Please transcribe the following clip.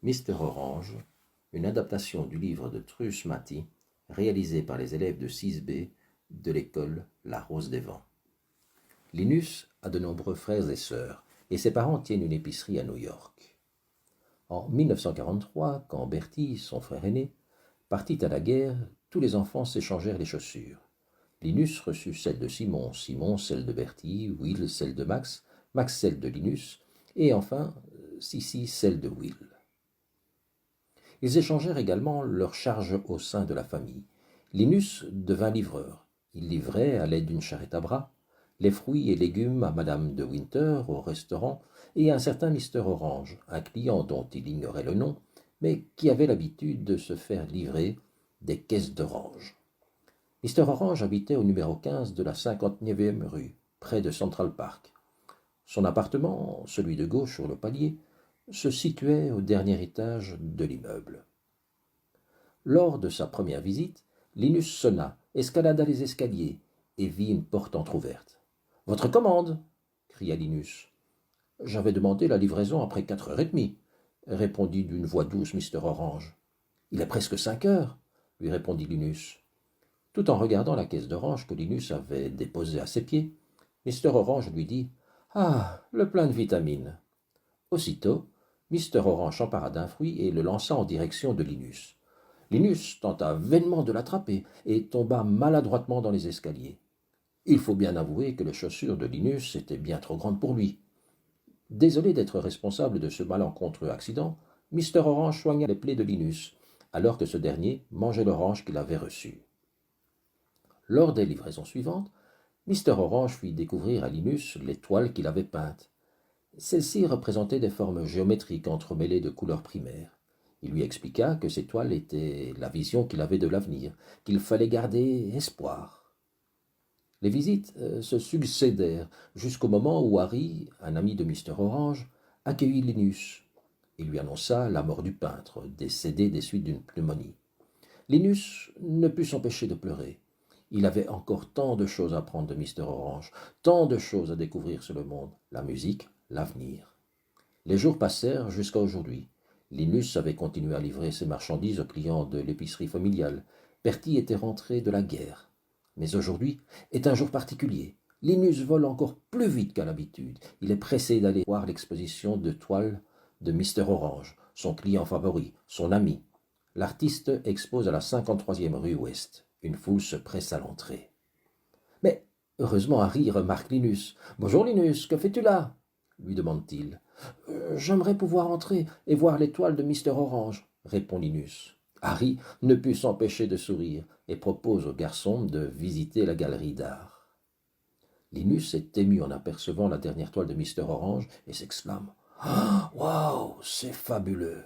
Mister Orange, une adaptation du livre de Truus Mati, réalisé par les élèves de 6B de l'école La Rose des Vents. Linus a de nombreux frères et sœurs, et ses parents tiennent une épicerie à New York. En 1943, quand Bertie, son frère aîné, partit à la guerre, tous les enfants s'échangèrent les chaussures. Linus reçut celle de Simon, Simon celle de Bertie, Will celle de Max, Max celle de Linus, et enfin Sissi celle de Will. Ils échangèrent également leurs charges au sein de la famille. Linus devint livreur. Il livrait, à l'aide d'une charrette à bras, les fruits et légumes à Madame de Winter au restaurant et à un certain Mister Orange, un client dont il ignorait le nom, mais qui avait l'habitude de se faire livrer des caisses d'oranges. Mister Orange habitait au numéro 15 de la 59e rue, près de Central Park. Son appartement, celui de gauche sur le palier, se situait au dernier étage de l'immeuble. Lors de sa première visite, Linus sonna, escalada les escaliers et vit une porte entr'ouverte. « Votre commande » cria Linus. « J'avais demandé la livraison après 4h30, répondit d'une voix douce Mister Orange. « Il est presque 5 heures, lui répondit Linus. Tout en regardant la caisse d'orange que Linus avait déposée à ses pieds, Mister Orange lui dit « Ah, le plein de vitamines !» Aussitôt, Mister Orange s'empara d'un fruit et le lança en direction de Linus. Linus tenta vainement de l'attraper et tomba maladroitement dans les escaliers. Il faut bien avouer que les chaussures de Linus étaient bien trop grandes pour lui. Désolé d'être responsable de ce malencontreux accident, Mister Orange soigna les plaies de Linus, alors que ce dernier mangeait l'orange qu'il avait reçue. Lors des livraisons suivantes, Mister Orange fit découvrir à Linus les toiles qu'il avait peintes. Celles-ci représentaient des formes géométriques entremêlées de couleurs primaires. Il lui expliqua que ces toiles étaient la vision qu'il avait de l'avenir, qu'il fallait garder espoir. Les visites se succédèrent jusqu'au moment où Harry, un ami de Mister Orange, accueillit Linus. Il lui annonça la mort du peintre, décédé des suites d'une pneumonie. Linus ne put s'empêcher de pleurer. Il avait encore tant de choses à apprendre de Mister Orange, tant de choses à découvrir sur le monde, la musique, l'avenir. Les jours passèrent jusqu'à aujourd'hui. Linus avait continué à livrer ses marchandises aux clients de l'épicerie familiale. Bertie était rentré de la guerre. Mais aujourd'hui est un jour particulier. Linus vole encore plus vite qu'à l'habitude. Il est pressé d'aller voir l'exposition de toiles de Mister Orange, son client favori, son ami. L'artiste expose à la 53e rue Ouest. Une foule se presse à l'entrée. Mais heureusement Harry remarque Linus. « Bonjour Linus, que fais-tu là ?» lui demande-t-il. « J'aimerais pouvoir entrer et voir les toiles de Mister Orange, » répond Linus. Harry ne put s'empêcher de sourire et propose au garçon de visiter la galerie d'art. Linus est ému en apercevant la dernière toile de Mister Orange et s'exclame « Waouh, c'est fabuleux !»